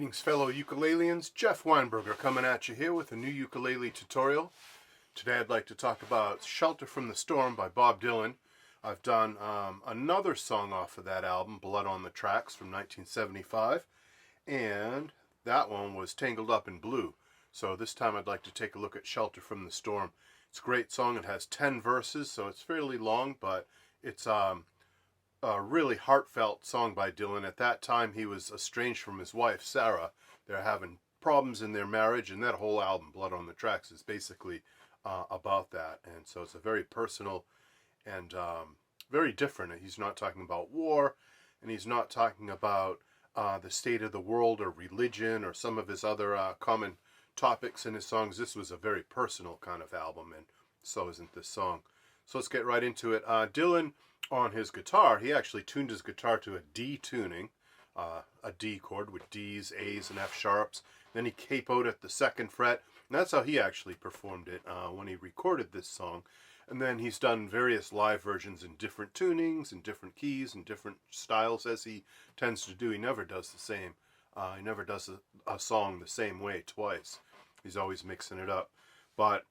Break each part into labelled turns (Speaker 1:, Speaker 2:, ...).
Speaker 1: Greetings, fellow ukuleleans. Jeff Weinberger coming at you here with a new ukulele tutorial. Today I'd like to talk about Shelter from the Storm by Bob Dylan. I've done another song off of that album, Blood on the Tracks, from 1975, and that one was Tangled Up in Blue. So this time I'd like to take a look at Shelter from the Storm. It's a great song. It has 10 verses, so it's fairly long, but it's a really heartfelt song by Dylan. At that time, he was estranged from his wife, Sarah. They're having problems in their marriage, and that whole album, Blood on the Tracks, is basically about that. And so it's a very personal and very different. He's not talking about war, and he's not talking about the state of the world or religion or some of his other common topics in his songs. This was a very personal kind of album, and so isn't this song. So let's get right into it. Dylan, on his guitar, he actually tuned his guitar to a D tuning, a D chord with D's, A's, and F sharps. Then he capoed at the 2nd fret, and that's how he actually performed it when he recorded this song. And then he's done various live versions in different tunings, and different keys, and different styles, as he tends to do. He never does the same. He never does a song the same way twice. He's always mixing it up. But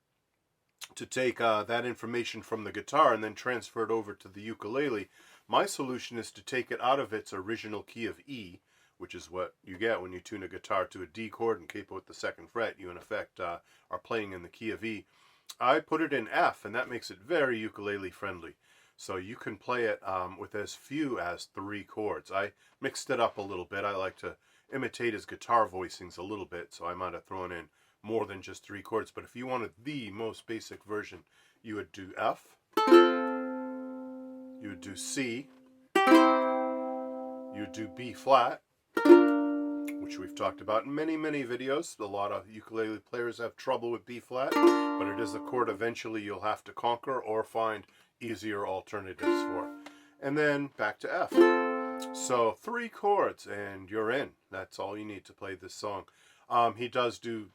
Speaker 1: to take that information from the guitar and then transfer it over to the ukulele, my solution is to take it out of its original key of E, which is what you get when you tune a guitar to a D chord and capo at the 2nd fret. You, in effect, are playing in the key of E. I put it in F, and that makes it very ukulele friendly. So you can play it with as few as 3 chords. I mixed it up a little bit. I like to imitate his guitar voicings a little bit, so I might have thrown in more than just 3 chords. But if you wanted the most basic version, you would do F, you would do C, you would do B flat, which we've talked about in many videos. A lot of ukulele players have trouble with B flat, but it is a chord eventually you'll have to conquer or find easier alternatives for. And then back to F. So 3 chords and you're in. That's all you need to play this song. He does do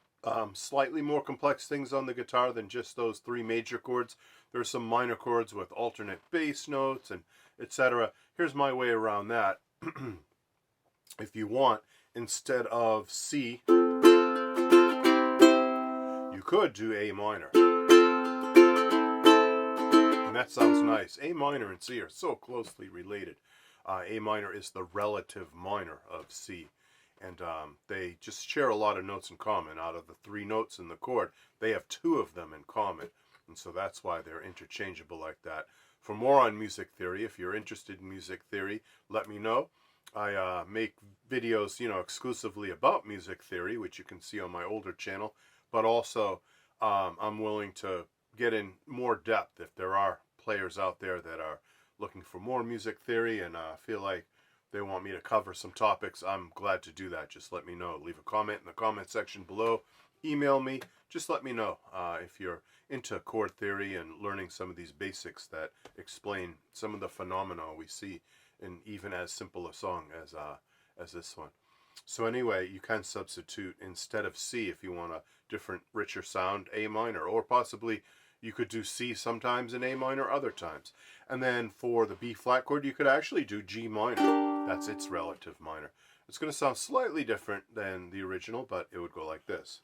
Speaker 1: slightly more complex things on the guitar than just those 3 major chords. There's some minor chords with alternate bass notes and etc. Here's my way around that. If you want, instead of C, you could do A minor. And that sounds nice. A minor and C are so closely related. A minor is the relative minor of C. And they just share a lot of notes in common. Out of the 3 notes in the chord, they have 2 of them in common. And so that's why they're interchangeable like that. For more on music theory, if you're interested in music theory, let me know. I make videos, exclusively about music theory, which you can see on my older channel. But also, I'm willing to get in more depth if there are players out there that are looking for more music theory and feel like they want me to cover some topics. I'm glad to do that. Just let me know. Leave a comment in the comment section below. Email me. Just let me know if you're into chord theory and learning some of these basics that explain some of the phenomena we see in even as simple a song as this one. So anyway, you can substitute instead of C if you want a different, richer sound, A minor, or possibly you could do C sometimes and A minor other times. And then for the B flat chord, you could actually do G minor. That's its relative minor. It's going to sound slightly different than the original, but it would go like this.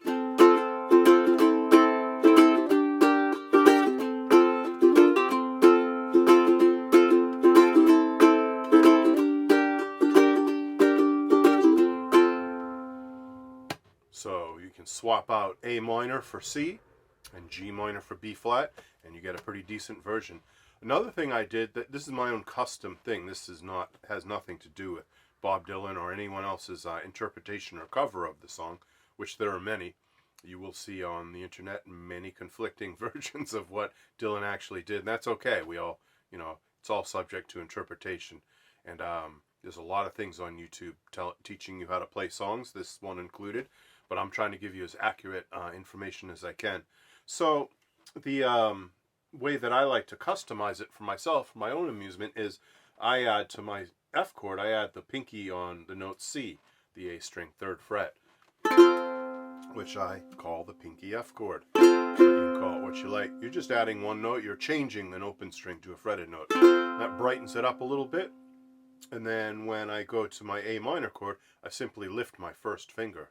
Speaker 1: So you can swap out A minor for C and G minor for B flat, and you get a pretty decent version. Another thing I did, this is my own custom thing. This has nothing to do with Bob Dylan or anyone else's interpretation or cover of the song, which there are many. You will see on the internet many conflicting versions of what Dylan actually did, and that's okay. We all, it's all subject to interpretation. And there's a lot of things on YouTube teaching you how to play songs, this one included, but I'm trying to give you as accurate information as I can. So the way that I like to customize it for myself, for my own amusement, is I add to my F chord, I add the pinky on the note C, the A string 3rd fret, which I call the pinky F chord. But you can call it what you like. You're just adding one note, you're changing an open string to a fretted note. That brightens it up a little bit. And then when I go to my A minor chord, I simply lift my first finger.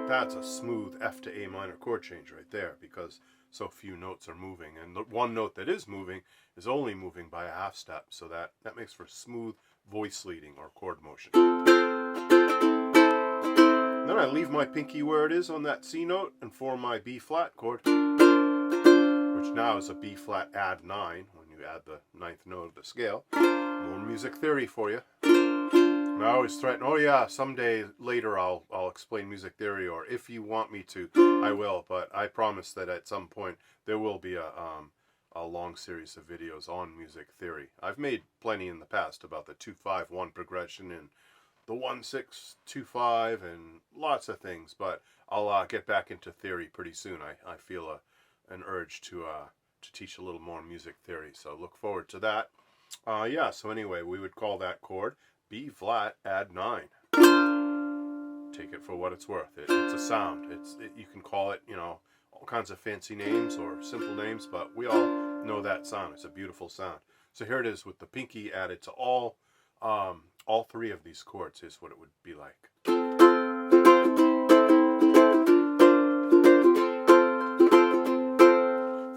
Speaker 1: That's a smooth F to A minor chord change right there, because so few notes are moving. And the one note that is moving is only moving by a half step, so that makes for smooth voice leading or chord motion. Then I leave my pinky where it is on that C note and form my B flat chord, which now is a B flat add 9 when you add the 9th note of the scale. More music theory for you. And I always threaten, oh yeah, someday later I'll explain music theory, or if you want me to, I will. But I promise that at some point there will be a long series of videos on music theory. I've made plenty in the past about the 2-5-1 progression and the 1-6-2-5 and lots of things, but I'll get back into theory pretty soon. I feel an urge to teach a little more music theory, so look forward to that. Yeah, so anyway, we would call that chord B flat add 9. Take it for what it's worth. It's a sound. You can call it, all kinds of fancy names or simple names, but we all know that sound. It's a beautiful sound. So here it is with the pinky added to all 3 of these chords. Is what it would be like.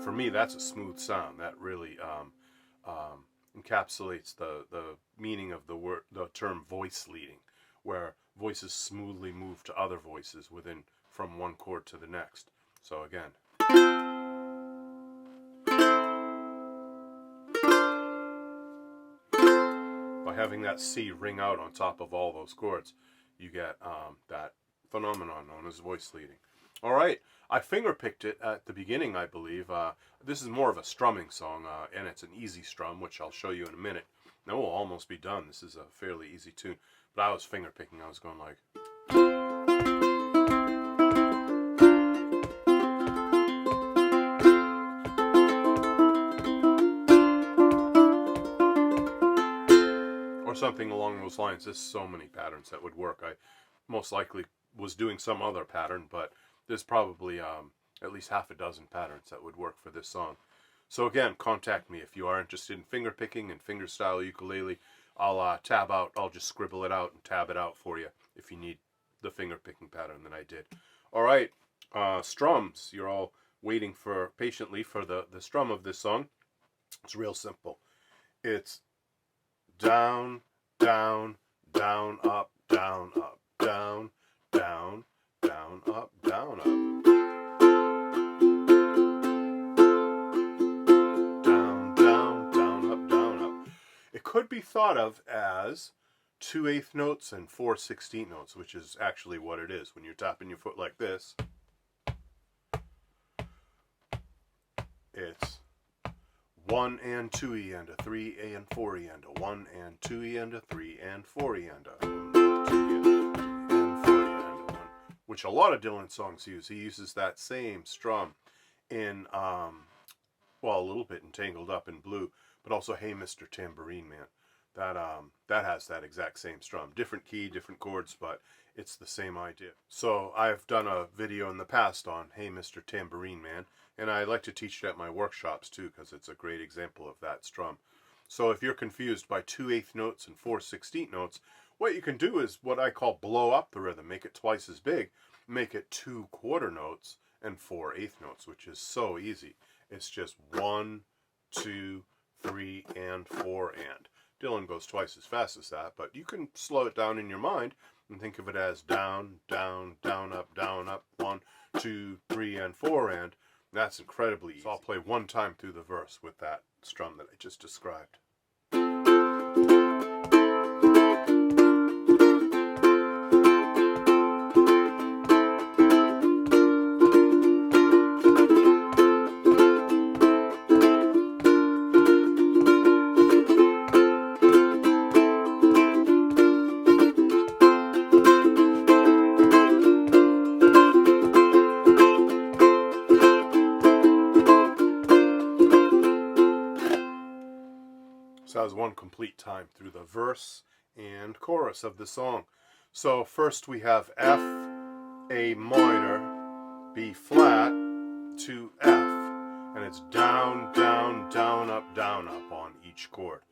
Speaker 1: For me, that's a smooth sound. That really encapsulates the meaning of the term voice leading, where voices smoothly move to other voices from one chord to the next. So again, by having that C ring out on top of all those chords, you get that phenomenon known as voice leading. All right, I fingerpicked it at the beginning, I believe. This is more of a strumming song, and it's an easy strum, which I'll show you in a minute. Now we'll almost be done. This is a fairly easy tune, but I was fingerpicking. I was going like... or something along those lines. There's so many patterns that would work. I most likely was doing some other pattern, but there's probably at least half a dozen patterns that would work for this song. So again, contact me if you are interested in finger picking and fingerstyle ukulele. I'll tab out, I'll just scribble it out and tab it out for you if you need the finger picking pattern that I did. All right, strums. You're all waiting patiently for the strum of this song. It's real simple. It's down, down, down, up, down, up, down, down, down, up, down, up. Down, down, down, up, down, up. It could be thought of as 2 8th notes and 4 16th notes, which is actually what it is. When you're tapping your foot like this, it's 1 and 2 E and a 3 A and 4 E and a 1 and 2 E and a 3 and 4 E and a 1, 2 E and 4 E and a 1, which a lot of Dylan songs use. He uses that same strum in, well, a little bit in Tangled Up in Blue, but also Hey Mr. Tambourine Man. That has that exact same strum. Different key, different chords, but it's the same idea. So I've done a video in the past on Hey Mr. Tambourine Man, and I like to teach it at my workshops too, because it's a great example of that strum. So if you're confused by 2 8th notes and 4 16th notes, what you can do is what I call blow up the rhythm, make it twice as big, make it 2 quarter notes and 4 8th notes, which is so easy. It's just 1, 2, 3, and 4, and. Dylan goes twice as fast as that, but you can slow it down in your mind and think of it as down, down, down, up, 1, 2, 3, and 4, and. That's incredibly easy. So I'll play one time through the verse with that strum that I just described. So that was one complete time through the verse and chorus of the song. So first we have F, A minor, B flat to F. And it's down, down, down, up on each chord.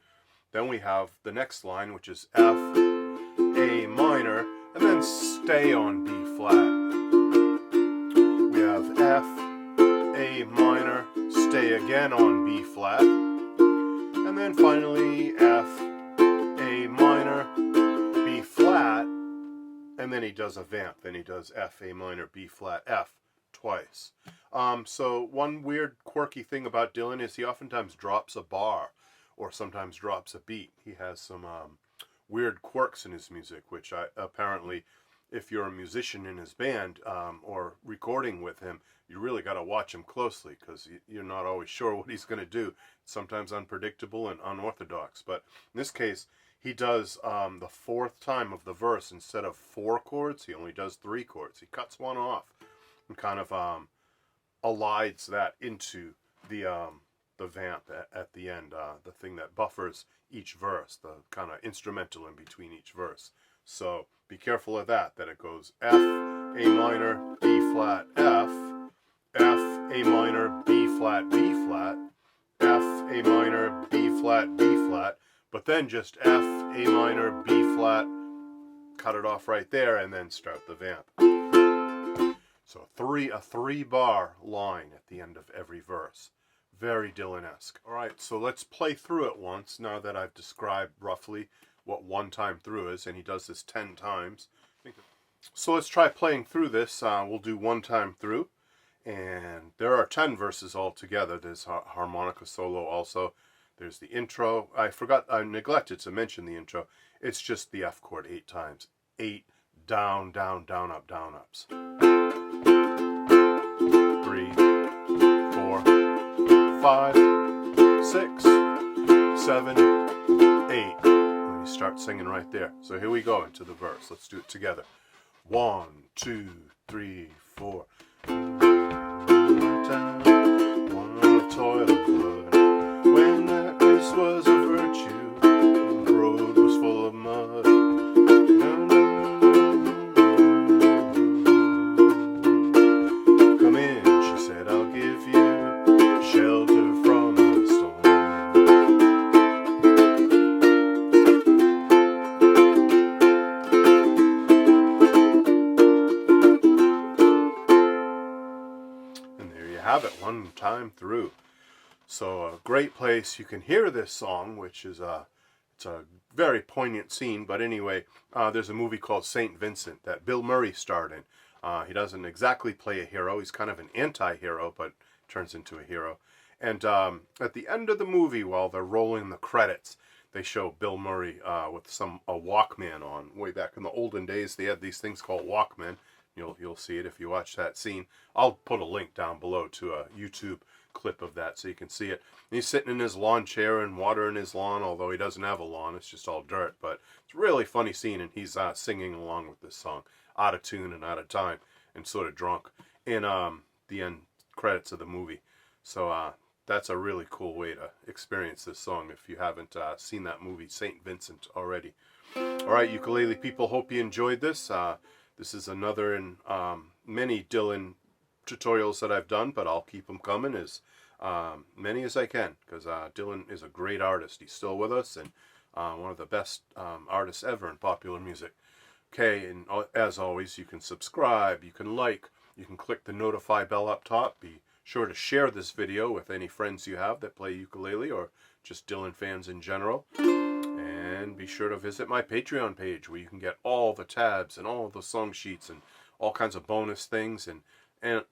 Speaker 1: Then we have the next line, which is F, A minor, and then stay on B flat. We have F, A minor, stay again on B flat, and then finally F, A minor, B flat, and then he does a vamp. Then he does F, A minor, B flat, F twice. So one weird quirky thing about Dylan is he oftentimes drops a bar or sometimes drops a beat. He has some weird quirks in his music, which apparently, if you're a musician in his band or recording with him, you really got to watch him closely because you're not always sure what he's going to do. It's sometimes unpredictable and unorthodox. But in this case, he does the fourth time of the verse. Instead of 4 chords, he only does 3 chords. He cuts one off and kind of elides that into the vamp at the end, the thing that buffers each verse, the kind of instrumental in between each verse. So be careful of that it goes F, A minor, B flat, F, F, A minor, B flat, B flat, F, A minor, B flat, B flat, but then just F, A minor, B flat, cut it off right there, and then start the vamp. So a 3-bar line at the end of every verse. Very Dylan-esque. Alright, so let's play through it once, now that I've described roughly what one time through is, and he does this 10 times. So let's try playing through this. We'll do one time through, and there are 10 verses altogether. There's harmonica solo also. There's the intro. I neglected to mention the intro. It's just the F chord 8 times. 8 down, down, down, up, down, ups. 3, 4, 5, 6, 7, 8. And you start singing right there. So here we go into the verse. Let's do it together. 1, 2, 3, 4. One toil of blood, when that race was a virtue, the road was full of mud. Come in, she said, I'll give you shelter from the storm. And there you have it, one time through. So a great place. You can hear this song, which is it's a very poignant scene. But anyway, there's a movie called St. Vincent that Bill Murray starred in. He doesn't exactly play a hero. He's kind of an anti-hero, but turns into a hero. And at the end of the movie, while they're rolling the credits, they show Bill Murray with a Walkman on. Way back in the olden days, they had these things called Walkman. You'll see it if you watch that scene. I'll put a link down below to a YouTube clip of that so you can see it. And he's sitting in his lawn chair and watering his lawn, although he doesn't have a lawn. It's just all dirt. But it's a really funny scene, and he's singing along with this song, out of tune and out of time, and sort of drunk in the end credits of the movie. So that's a really cool way to experience this song if you haven't seen that movie, St. Vincent, already. Alright, ukulele people, hope you enjoyed this. This is another in many Dylan tutorials that I've done, but I'll keep them coming as many as I can, because Dylan is a great artist. He's still with us, and one of the best artists ever in popular music. Okay, and as always, you can subscribe, you can like, you can click the notify bell up top. Be sure to share this video with any friends you have that play ukulele or just Dylan fans in general. And be sure to visit my Patreon page where you can get all the tabs and all the song sheets and all kinds of bonus things, and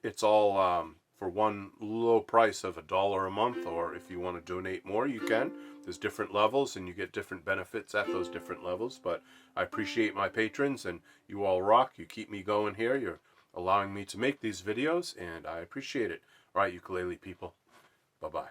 Speaker 1: it's all for one low price of $1 a month, or if you want to donate more, you can. There's different levels, and you get different benefits at those different levels, but I appreciate my patrons, and you all rock. You keep me going here. You're allowing me to make these videos, and I appreciate it. All right, ukulele people. Bye-bye.